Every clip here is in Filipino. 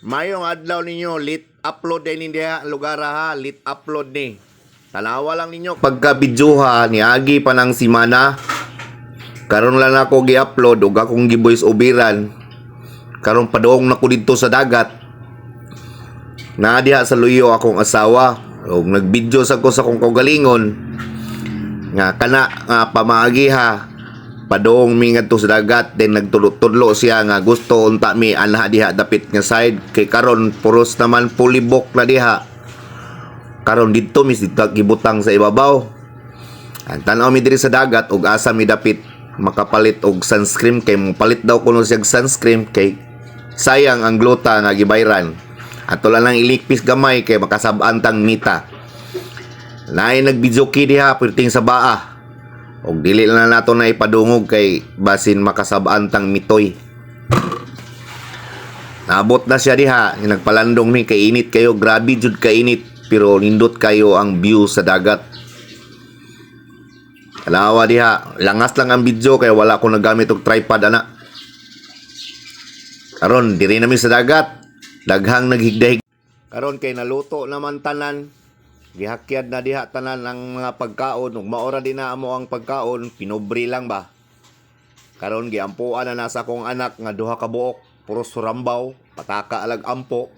Mayong adlaw ninyo, lit upload din diha lugar ha, lit upload ni. Tanawa lang ninyo pagka bidyuha ni agi pa ng simana. Karon lang ako gi-upload ug akong gi-voice overan. Karon padung na ko didto sa dagat. Na diha sa luyo akong asawa ug nagbidyo sa ko sa akong kaugalingon nga kana nga pamaagi ha. Padong mi ngadto sa dagat then nagtudlo siya nga gusto unta mi anha diha dapit nga side kay karon puros naman pulibok na diha. Karon didto mi gibutang sa ibabaw. Ang tanaw mi diri sa dagat ug asa mi dapit makapalit og sunscreen kay palit daw kuno siya sunscreen kay sayang ang glota nga gibayran. Ato lang ilikpis gamay kay makasab-an tang mita. Lain nagbidyoki diha perting sa baa. Og dili na nato na ipadungog kay basin makasab-an tang mitoy. Nabot na siya diha, nagpalandong mi kay init kayo, grabe jud ka init pero nindot kayo ang view sa dagat. Alawa diha, langas lang ang video kay wala ko nagamit og tripod ana. Karon diri na mi sa dagat, daghang naghigdahig. Karon kay naluto naman tanan. Gihakyad na diha tanan ang mga pagkaon ug maora din na amo ang pagkaon, pinobri lang ba. Karon giampuan na nasa akong anak nga duha ka buok, puro surambaw, pataka alag ampo.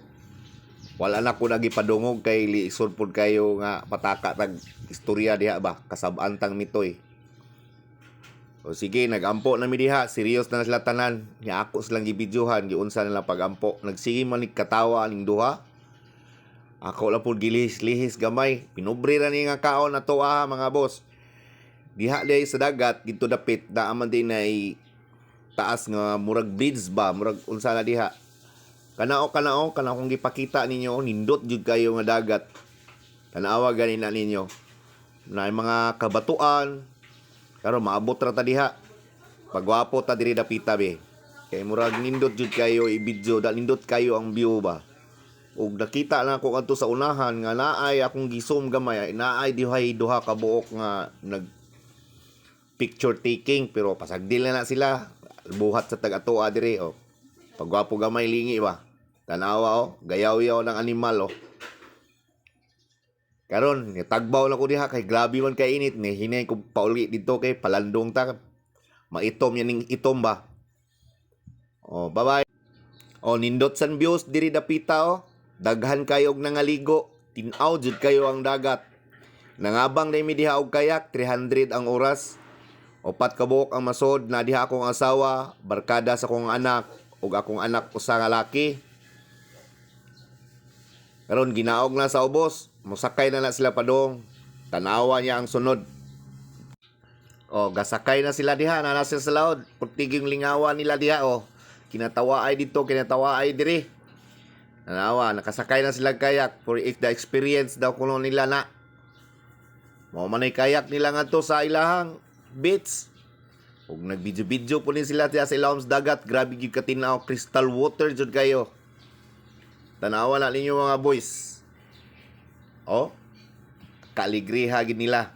Wala na ko nagipadungog kay liisod pud kayo nga pataka tag istorya diha ba, kasab-an tang mitoy. O sige, nagampo na mi diha, serious na sila tanan. Nya ako silang gibidyohan, giunsa na lang pagampo. Nagsige man ni katawa aning duha. Ako lang po gilihis-lihis gamay. Pinobre na ni nga kaon na to mga boss. Diha diha sa dagat, dito dapit, daaman din na taas nga murag bridge ba, murag unsa na diha. Kanao kung gipakita ninyo, nindot jud kayo nga dagat. Tanawa gani na ninyo. Na mga kabatuan, karon maabot ra ta diha. Pagwapo ta diri dapita be. Kay murag nindot jud kayo i-video, nindot kayo ang view ba. Ug nakita lang ako adto sa unahan nga naay akong gisom gamay, naay duha ka buok nga nag picture taking pero pasagdil na sila buhat sa tag-atoa diri oh. Pagwapo gamay lingi ba. Tanawa oh, gayaw-yaw ng animal oh. Karon tagbaw na ko diha kay grabe man kay init ni hinay ko pauli dito kay palandong ta. Maitom yan ning itom ba. Oh, bye-bye. Oh, nindot san views diri dapita oh. Daghan kayo og nangaligo, tin-aw jud kayo ang dagat. Nangabang na mi diha og kayak, 300 ang oras. Opat ka buok ang masod, na diha akong asawa, barkada sa akong anak, ug akong anak usa nga laki. Karon ginaog na sa ubos, mosakay na sila padong. Tanawa niya ang sunod. Oh, gasakay na sila diha, na nasa sa laod. Putiging lingawan nila diha oh. Kinatawa ay dito, kinatawa ay diri. Nanawa, nakasakay na sila kayak for the experience daw kuno nila na. Mao man ay kayak nila nga to sa ilahang beach. Ug nagbidyo-bidyo po ni sila sa ilahang dagat. Grabe gyud katinaw, crystal water jud kayo. Tanawa na ninyo mga boys. Oh, kaligriha gid nila.